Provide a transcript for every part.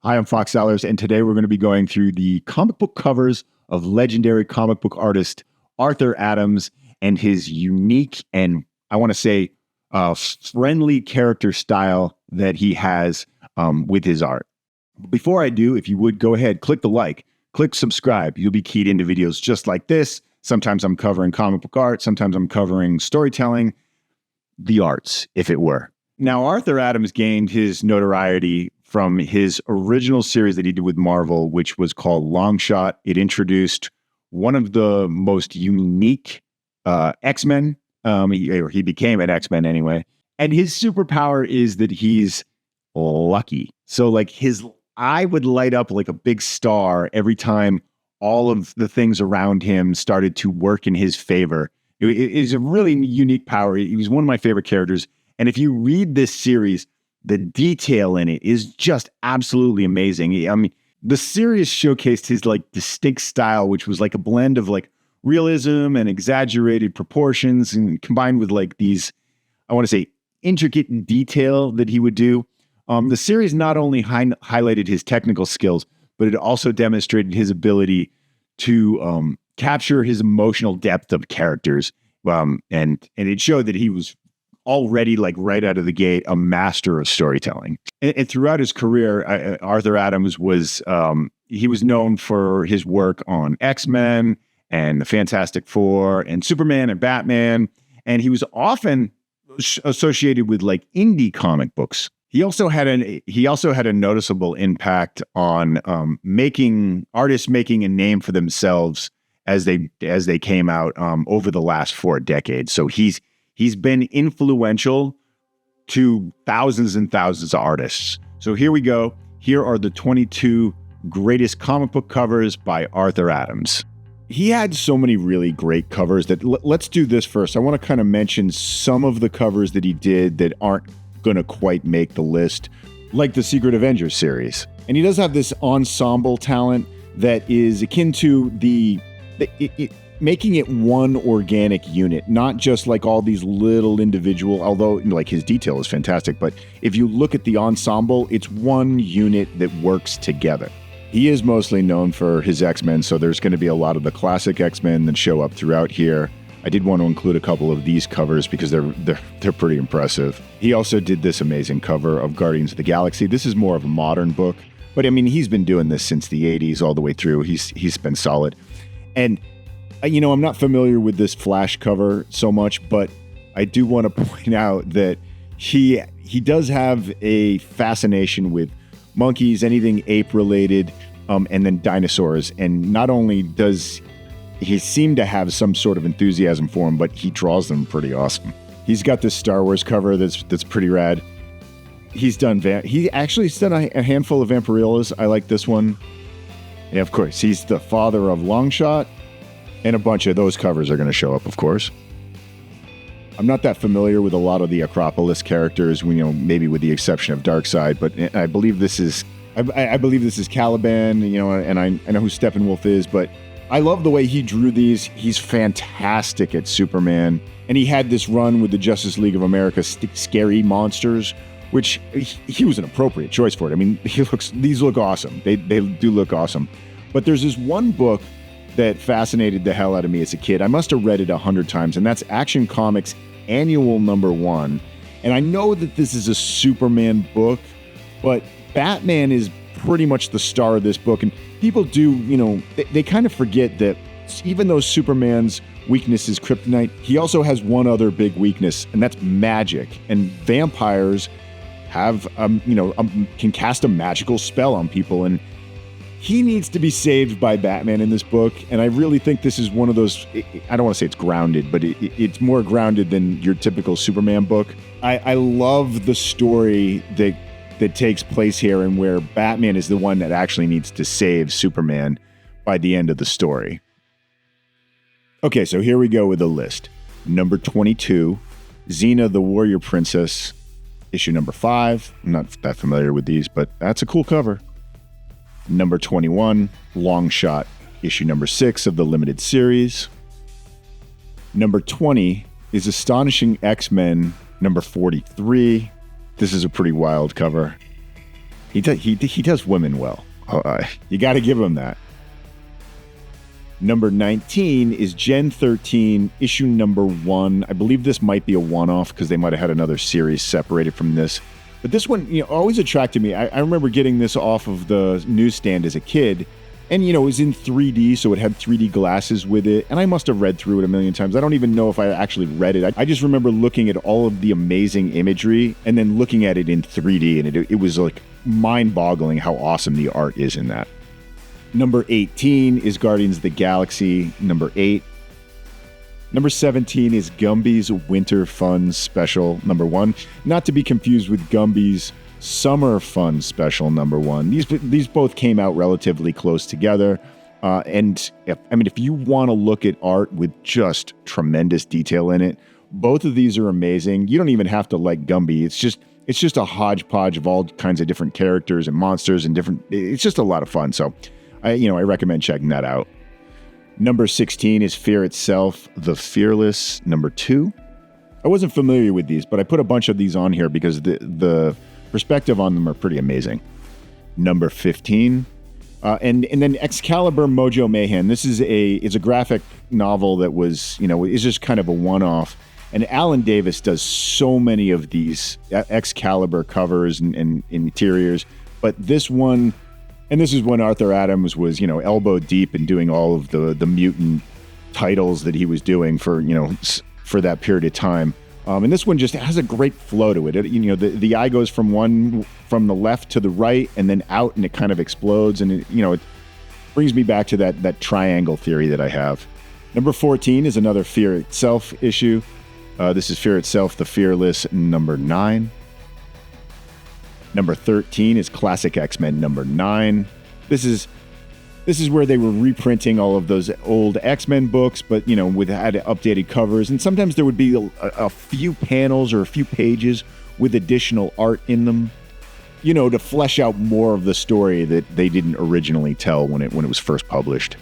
Hi, I'm Fox Cellars, and today we're going to be going through the comic book covers of legendary comic book artist Arthur Adams and his unique and, I want to say, friendly character style that he has with his art. Before I do, if you would go ahead, click the like, click subscribe. You'll be keyed into videos just like this. Sometimes I'm covering comic book art. Sometimes I'm covering storytelling, the arts, if it were. Now, Arthur Adams gained his notoriety from his original series that he did with Marvel, which was called Long Shot. It introduced one of the most unique X-Men. He became an X-Men anyway. And his superpower is that he's lucky. So like his eye would light up like a big star every time all of the things around him started to work in his favor. It is a really unique power. He was one of my favorite characters. And if you read this series, the detail in it is just absolutely amazing. I mean, the series showcased his like distinct style, which was like a blend of like realism and exaggerated proportions, and combined with like these, I want to say, intricate detail that he would do. The series not only highlighted his technical skills, but it also demonstrated his ability to capture his emotional depth of characters. And it showed that he was already, like right out of the gate, a master of storytelling. And throughout his career, Arthur Adams was he was known for his work on X-Men and the Fantastic Four and Superman and Batman. And he was often associated with like indie comic books. He also had a noticeable impact on artists making a name for themselves as they came out over the last 4 decades. So he's been influential to thousands and thousands of artists. So here we go. Here are the 22 greatest comic book covers by Arthur Adams. He had so many really great covers that let's do this first. I want to kind of mention some of the covers that he did that aren't going to quite make the list, like the Secret Avengers series. And he does have this ensemble talent that is akin to making it one organic unit, not just like all these little individual, although like his detail is fantastic. But if you look at the ensemble, it's one unit that works together. He is mostly known for his X-Men, so there's going to be a lot of the classic X-Men that show up throughout here. I did want to include a couple of these covers because they're pretty impressive. He also did this amazing cover of Guardians of the Galaxy. This is more of a modern book, but I mean, he's been doing this since the 80s all the way through. He's been solid. And I'm not familiar with this Flash cover so much, but I do want to point out that he does have a fascination with monkeys, anything ape-related, and then dinosaurs. And not only does he seem to have some sort of enthusiasm for them, but he draws them pretty awesome. He's got this Star Wars cover that's pretty rad. He actually's done a handful of Vampirillas. I like this one. And of course, he's the father of Longshot. And a bunch of those covers are going to show up, of course. I'm not that familiar with a lot of the Acropolis characters, maybe with the exception of Darkseid, but I believe this is Caliban, and I know who Steppenwolf is, but I love the way he drew these. He's fantastic at Superman, and he had this run with the Justice League of America Scary Monsters, which he was an appropriate choice for it. I mean, these look awesome. They do look awesome. But there's this one book that fascinated the hell out of me as a kid. I must have read it 100 times, and that's Action Comics Annual #1. And I know that this is a Superman book, but Batman is pretty much the star of this book. And people do, they kind of forget that even though Superman's weakness is kryptonite, he also has one other big weakness, and that's magic. And vampires have, can cast a magical spell on people, and he needs to be saved by Batman in this book, and I really think this is one of those, I don't want to say it's grounded, but it's more grounded than your typical Superman book. I love the story that takes place here, and where Batman is the one that actually needs to save Superman by the end of the story. Okay, so here we go with the list. Number 22, Xena the Warrior Princess, issue number 5. I'm not that familiar with these, but that's a cool cover. Number 21, Long Shot, issue number 6 of the limited series. Number 20 is Astonishing X-Men number 43. This is a pretty wild cover. He does women well. You got to give him that. Number 19 is Gen 13, issue number 1. I believe this might be a one-off because they might have had another series separated from this. But this one, always attracted me. I remember getting this off of the newsstand as a kid. And, it was in 3D, so it had 3D glasses with it. And I must have read through it a million times. I don't even know if I actually read it. I just remember looking at all of the amazing imagery and then looking at it in 3D. And it was like mind-boggling how awesome the art is in that. Number 18 is Guardians of the Galaxy, number 8. Number 17 is Gumby's Winter Fun Special, number 1. Not to be confused with Gumby's Summer Fun Special, number 1. These both came out relatively close together. If you want to look at art with just tremendous detail in it, both of these are amazing. You don't even have to like Gumby. It's just a hodgepodge of all kinds of different characters and monsters and different. It's just a lot of fun. So I recommend checking that out. Number 16 is Fear Itself, The Fearless, number 2. I wasn't familiar with these, but I put a bunch of these on here because the perspective on them are pretty amazing. Number 15, and then Excalibur Mojo Mayhem. This is it's a graphic novel that was, is just kind of a one-off. And Alan Davis does so many of these Excalibur covers and interiors, but this one. And this is when Arthur Adams was, elbow deep in doing all of the mutant titles that he was doing for that period of time. And this one just has a great flow to it. The eye goes from the left to the right and then out, and it kind of explodes. And it brings me back to that triangle theory that I have. Number 14 is another Fear Itself issue. This is Fear Itself, The Fearless, number 9. Number 13 is Classic X-Men number 9. This is where they were reprinting all of those old X-Men books, but with updated covers, and sometimes there would be a few panels or a few pages with additional art in them, to flesh out more of the story that they didn't originally tell when it was first published.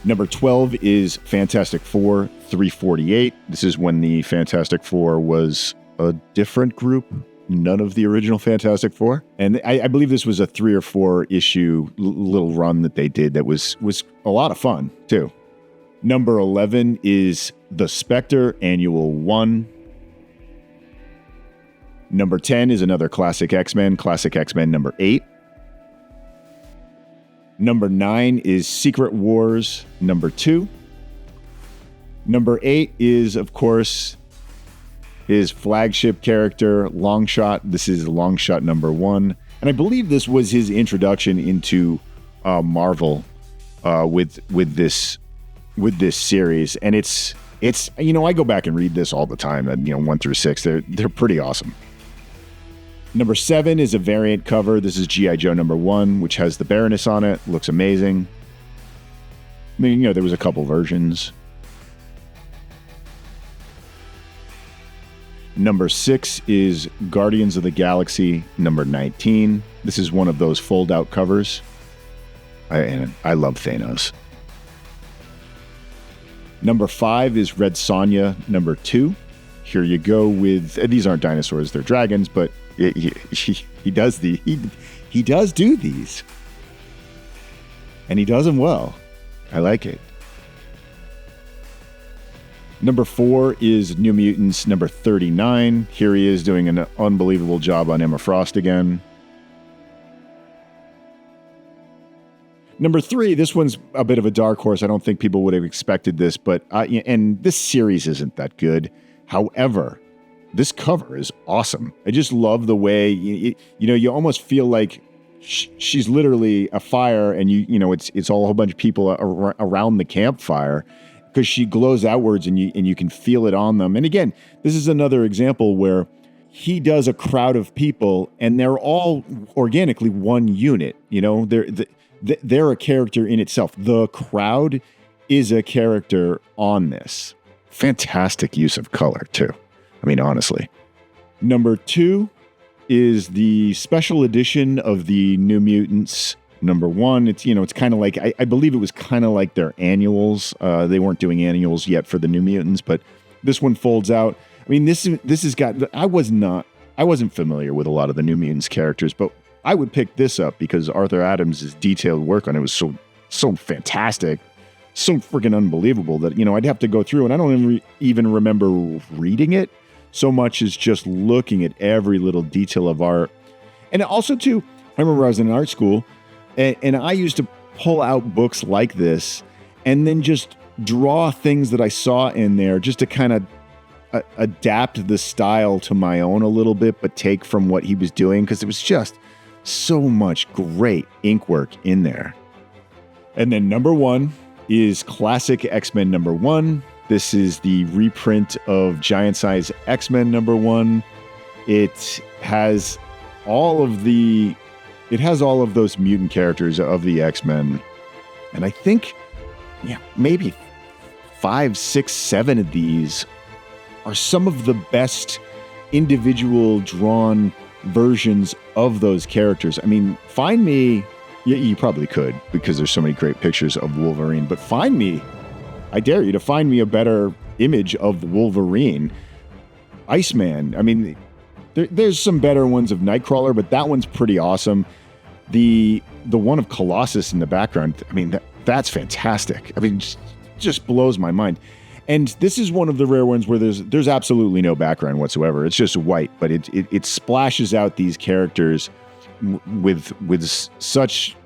Number 12 is Fantastic Four 348. This is when the Fantastic Four was a different group. None of the original Fantastic Four. And I believe this was a 3 or 4 issue little run that they did that was a lot of fun, too. Number 11 is The Spectre Annual 1. Number 10 is another Classic X-Men number 8. Number 9 is Secret Wars number 2. Number 8 is, of course, his flagship character, Longshot. This is Longshot number 1. And I believe this was his introduction into Marvel with this series. And it's I go back and read this all the time, 1 through 6. They're pretty awesome. Number 7 is a variant cover. This is G.I. Joe number 1, which has the Baroness on it. Looks amazing. There was a couple versions. Number 6 is Guardians of the Galaxy number 19. This is one of those fold-out covers. I love Thanos. Number 5 is Red Sonja number 2. Here you go with... These aren't dinosaurs, they're dragons, but he does he does do these. And he does them well. I like it. Number 4 is New Mutants number 39. Here he is doing an unbelievable job on Emma Frost again. Number 3, this one's a bit of a dark horse. I don't think people would have expected this, but and this series isn't that good. However, this cover is awesome. I just love the way you almost feel like she's literally a fire, and it's all a whole bunch of people around the campfire, because she glows outwards and you can feel it on them. And again, this is another example where he does a crowd of people and they're all organically one unit. They're a character in itself. The crowd is a character on this. Fantastic use of color too. Honestly. Number 2 is the special edition of the New Mutants. Number 1, it's kind of like, I believe it was kind of like their annuals. They weren't doing annuals yet for the New Mutants, but this one folds out. This has got, I wasn't familiar with a lot of the New Mutants characters, but I would pick this up because Arthur Adams' detailed work on it was so fantastic, so freaking unbelievable that, I'd have to go through, and I don't even remember reading it so much as just looking at every little detail of art. And also, too, I remember I was in art school, and I used to pull out books like this and then just draw things that I saw in there just to kind of adapt the style to my own a little bit, but take from what he was doing, because it was just so much great ink work in there. And then number 1 is Classic X-Men number 1. This is the reprint of Giant Size X-Men number 1. It has all of those mutant characters of the X-Men. And I think, maybe 5, 6, 7 of these are some of the best individual drawn versions of those characters. I mean, find me, you probably could because there's so many great pictures of Wolverine, but I dare you to find me a better image of Wolverine. Iceman, I mean, there's some better ones of Nightcrawler, but that one's pretty awesome. The one of Colossus in the background, I mean, that's fantastic. I mean, just blows my mind. And this is one of the rare ones where there's absolutely no background whatsoever. It's just white, but it splashes out these characters with such,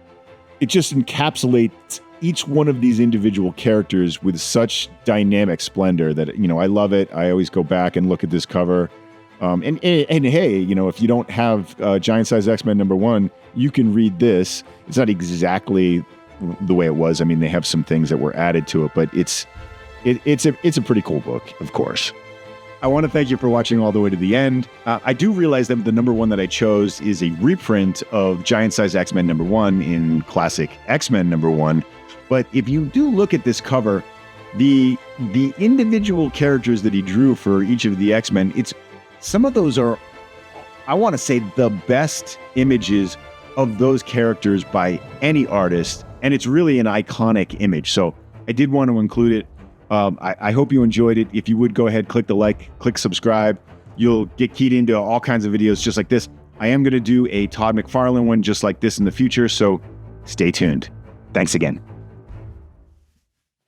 it just encapsulates each one of these individual characters with such dynamic splendor that, I love it. I always go back and look at this cover. And hey, if you don't have Giant Size X-Men number 1, you can read this. It's not exactly the way it was. I mean, they have some things that were added to it, but it's a pretty cool book, of course. I want to thank you for watching all the way to the end. I do realize that the number 1 that I chose is a reprint of Giant Size X-Men number 1 in Classic X-Men number 1. But if you do look at this cover, the individual characters that he drew for each of the X-Men, some of those are, I want to say, the best images of those characters by any artist, and it's really an iconic image. So I did want to include it. I hope you enjoyed it. If you would go ahead, click the like, click subscribe. You'll get keyed into all kinds of videos just like this. I am going to do a Todd McFarlane one just like this in the future, so stay tuned. Thanks again.